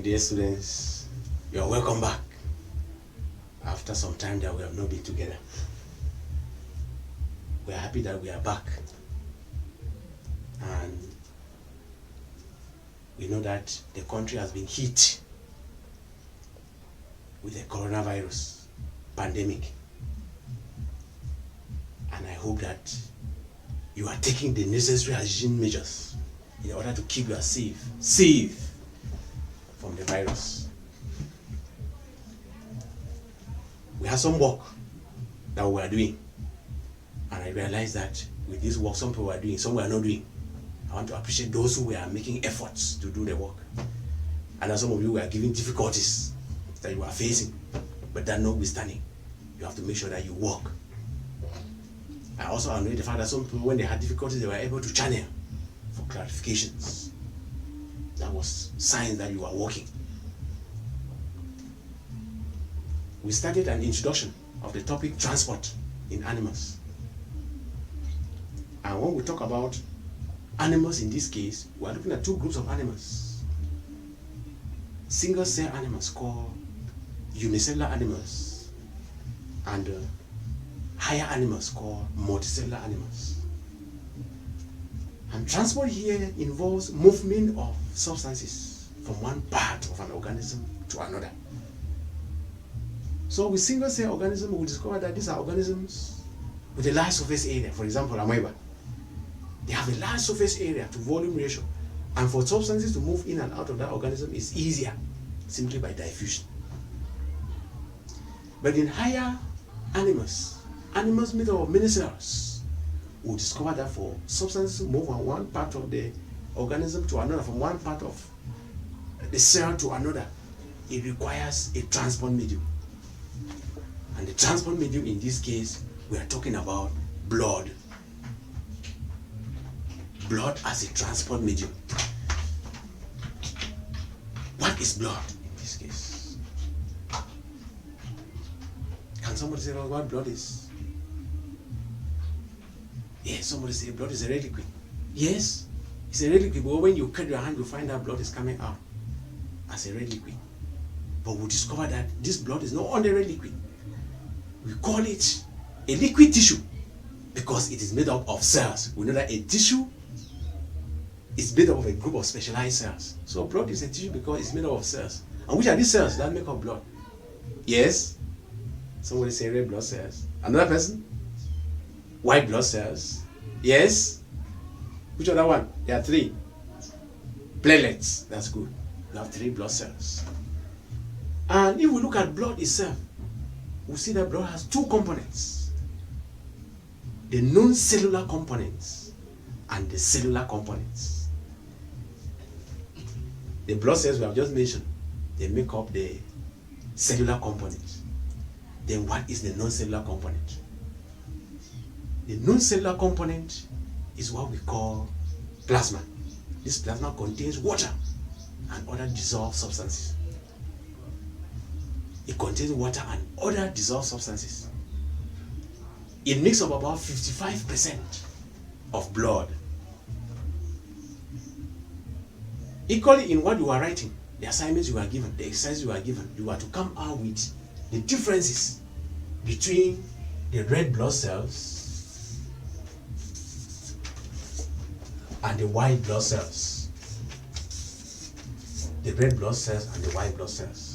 Dear students, you are welcome back after some time that we have not been together. We are happy that we are back, and we know that the country has been hit with the coronavirus pandemic, and I hope that you are taking the necessary hygiene measures in order to keep yourself safe from the virus. We have some work that we are doing, and I realized that with this work some people are doing, some we are not doing. I want to appreciate those who are making efforts to do the work, and some of you are giving difficulties that you are facing, but that notwithstanding, you have to make sure that you work. I also know the fact that some people, when they had difficulties, they were able to channel for clarifications. That was signs that you are working. We started an introduction of the topic transport in animals. And when we talk about animals in this case, we are looking at two groups of animals. Single cell animals called unicellular animals, and higher animals called multicellular animals. And transport here involves movement of substances from one part of an organism to another. So with single cell organisms, we discover that these are organisms with a large surface area. For example, amoeba. They have a large surface area to volume ratio, and for substances to move in and out of that organism is easier simply by diffusion. But in higher animals made up of many cells, we discover that for substances to move from one part of the organism to another, from one part of the cell to another, it requires a transport medium. And the transport medium in this case, we are talking about blood. Blood as a transport medium. What is blood in this case? Can somebody say what blood is? Yes, somebody say blood is a red liquid. Yes, it's a red liquid, but when you cut your hand, you find that blood is coming out as a red liquid. But we discover that this blood is not only red liquid. We call it a liquid tissue because it is made up of cells. We know that a tissue is made up of a group of specialized cells. So blood is a tissue because it's made up of cells. And which are these cells that make up blood? Yes, somebody say red blood cells. Another person? White blood cells. Yes. Which other one? There are three. Platelets. That's good. We have three blood cells. And if we look at blood itself, we see that blood has two components. The non-cellular components and the cellular components. The blood cells we have just mentioned, they make up the cellular component. Then what is the non-cellular component? The non-cellular component is what we call plasma. This plasma contains water and other dissolved substances. It contains water and other dissolved substances. It makes up about 55% of blood. Equally, in what you are writing, the assignments you are given, the exercises you are given, you are to come out with the differences between the red blood cells and the white blood cells. The red blood cells and the white blood cells.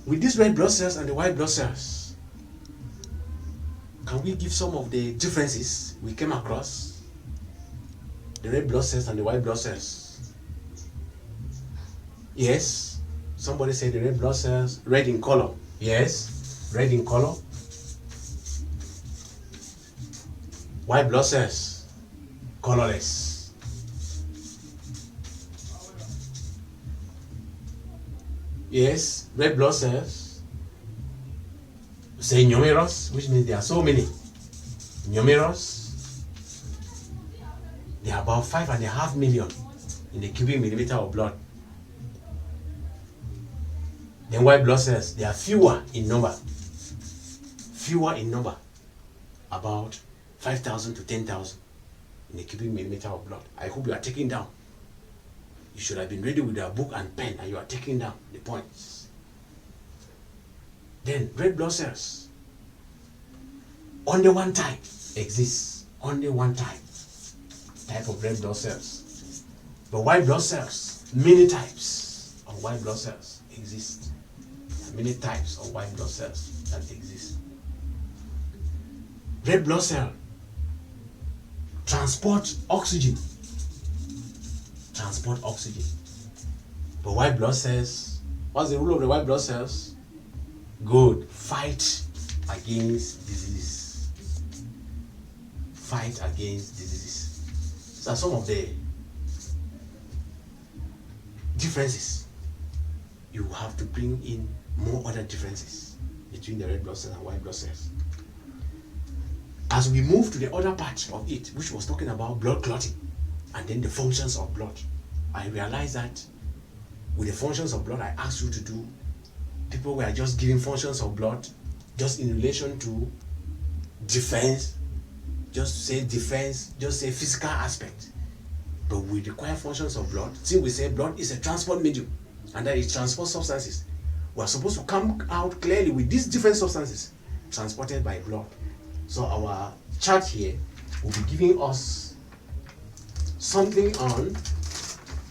With these red blood cells and the white blood cells, can we give some of the differences we came across? The red blood cells and the white blood cells. Yes, somebody said the red blood cells, red in color. Yes, red in color. White blood cells, colorless. Yes, red blood cells, say numerous, which means there are so many. Numerous, there are about 5.5 million in the cubic millimeter of blood. Then white blood cells, they are fewer in number. Fewer in number, about 5,000 to 10,000. in a cubic millimeter of blood. I hope you are taking down. You should have been ready with a book and pen, and you are taking down the points. Then red blood cells. Only one type exists. Only one type of red blood cells. But white blood cells, many types of white blood cells exist. Many types of white blood cells that exist. Red blood cell transport oxygen. Transport oxygen. But white blood cells, what's the rule of the white blood cells? Good. Fight against disease. Fight against diseases. These are some of the differences. You have to bring in more other differences between the red blood cells and white blood cells. As we move to the other part of it, which was talking about blood clotting and then the functions of blood, I realized that with the functions of blood I asked you to do, people were just giving functions of blood just in relation to defense, just say defense, just say physical aspect. But we require functions of blood. Since we say blood is a transport medium and that it transports substances, we are supposed to come out clearly with these different substances transported by blood. So our chart here will be giving us something on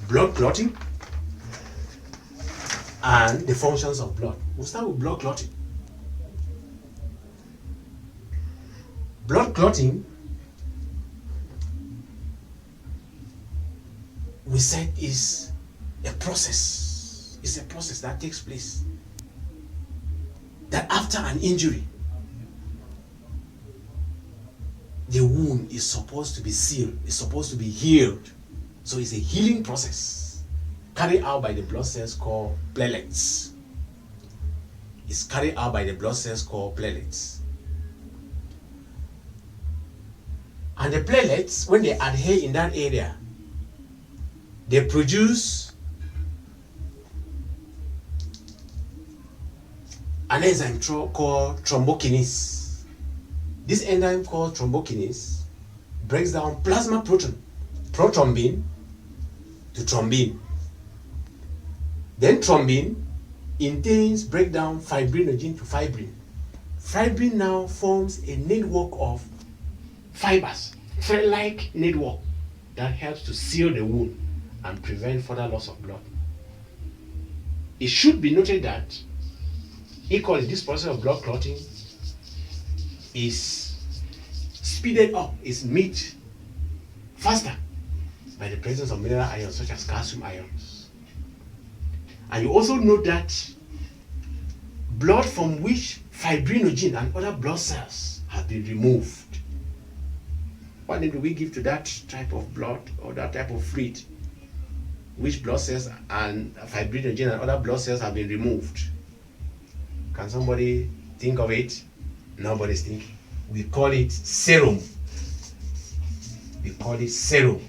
blood clotting and the functions of blood. We'll start with blood clotting. Blood clotting, we said, is a process. It's a process that takes place. That after an injury, the wound is supposed to be sealed, it's supposed to be healed. So it's a healing process carried out by the blood cells called platelets. It's carried out by the blood cells called platelets. And the platelets, when they adhere in that area, they produce an enzyme called thrombokinase. This enzyme called thrombokinase breaks down plasma protein, prothrombin, to thrombin. Then thrombin in turns break down fibrinogen to fibrin. Fibrin now forms a network of fibers, thread-like network that helps to seal the wound and prevent further loss of blood. It should be noted that equally this process of blood clotting is speeded up, is made faster by the presence of mineral ions such as calcium ions. And you also note that blood from which fibrinogen and other blood cells have been removed. What name do we give to that type of blood or that type of fluid? Which blood cells and fibrinogen and other blood cells have been removed? Can somebody think of it? Nobody's thinking. We call it serum. We call it serum.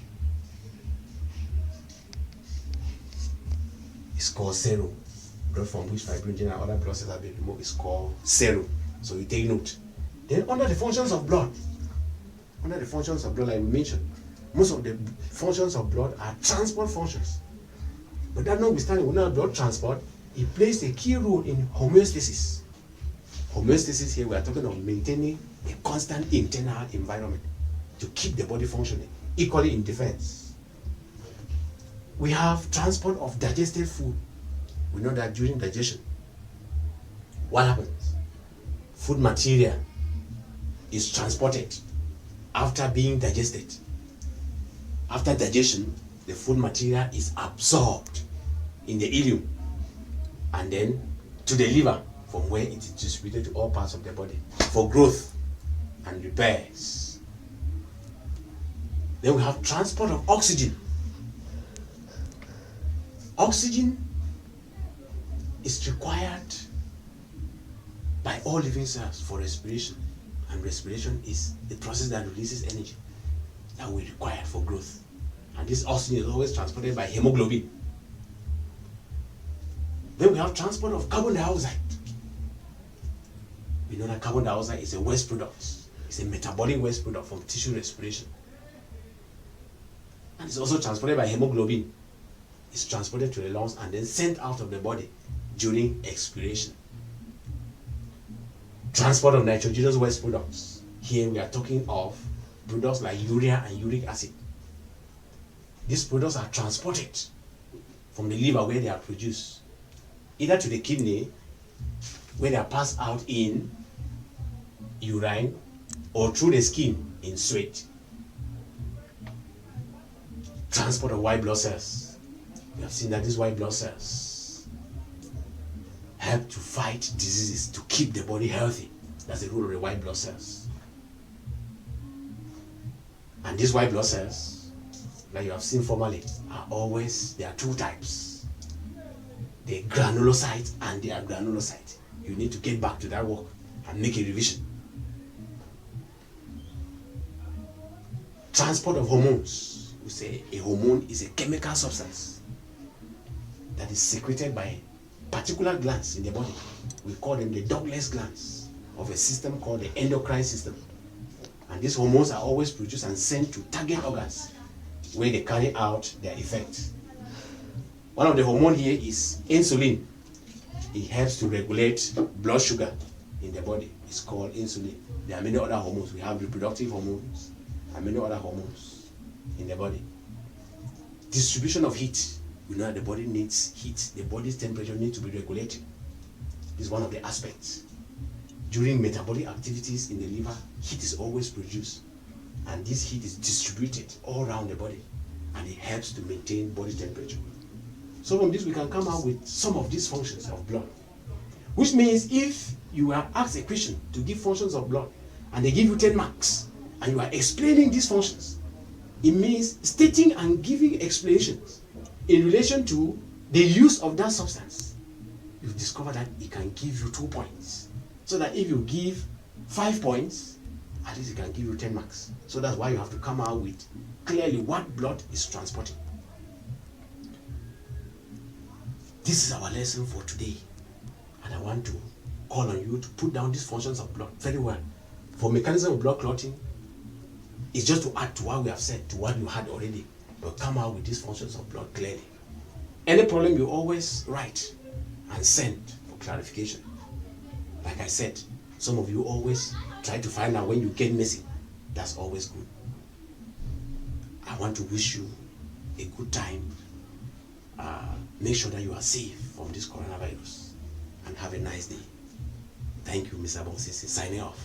It's called serum. Blood from which fibrinogen and other blood cells have been removed is called serum. So you take note. Then under the functions of blood, like we mentioned, most of the functions of blood are transport functions. But that notwithstanding, when our blood transport, it plays a key role in homeostasis. Homeostasis here, we are talking of maintaining a constant internal environment to keep the body functioning. Equally in defense, we have transport of digested food. We know that during digestion, what happens? Food material is transported after being digested. After digestion, the food material is absorbed in the ileum and then to the liver, from where it is distributed to all parts of the body for growth and repairs. Then we have transport of oxygen. Oxygen is required by all living cells for respiration, and respiration is the process that releases energy that we require for growth. And this oxygen is always transported by hemoglobin. Then we have transport of carbon dioxide. We know that carbon dioxide is a waste product. It's a metabolic waste product from tissue respiration. And it's also transported by hemoglobin. It's transported to the lungs and then sent out of the body during expiration. Transport of nitrogenous waste products. Here we are talking of products like urea and uric acid. These products are transported from the liver where they are produced, either to the kidney where they are passed out in urine, or through the skin in sweat. Transport of white blood cells. We have seen that these white blood cells help to fight diseases, to keep the body healthy. That's the role of the white blood cells. And these white blood cells, like you have seen formerly, there are two types. The granulocyte and the agranulocyte. You need to get back to that work and make a revision. Transport of hormones. We say a hormone is a chemical substance that is secreted by particular glands in the body. We call them the Douglas glands of a system called the endocrine system. And these hormones are always produced and sent to target organs where they carry out their effect. One of the hormones here is insulin. It helps to regulate blood sugar in the body. It's called insulin. There are many other hormones. We have reproductive hormones and many other hormones in the body. Distribution of heat. We know that the body needs heat. The body's temperature needs to be regulated. This is one of the aspects. During metabolic activities in the liver, heat is always produced, and this heat is distributed all around the body, and it helps to maintain body temperature. So from this we can come out with some of these functions of blood, which means if you are asked a question to give functions of blood and they give you 10 marks and you are explaining these functions, it means stating and giving explanations in relation to the use of that substance. You discover that it can give you 2 points. So that if you give 5 points, at least it can give you 10 marks. So that's why you have to come out with clearly what blood is transporting. This is our lesson for today. And I want to call on you to put down these functions of blood very well. For mechanism of blood clotting, it's just to add to what we have said, to what you had already. But come out with these functions of blood clearly. Any problem, you always write and send for clarification. Like I said, some of you always try to find out when you get missing. That's always good. I want to wish you a good time. Make sure that you are safe from this coronavirus. And have a nice day. Thank you, Mr. Bonsisi. Signing off.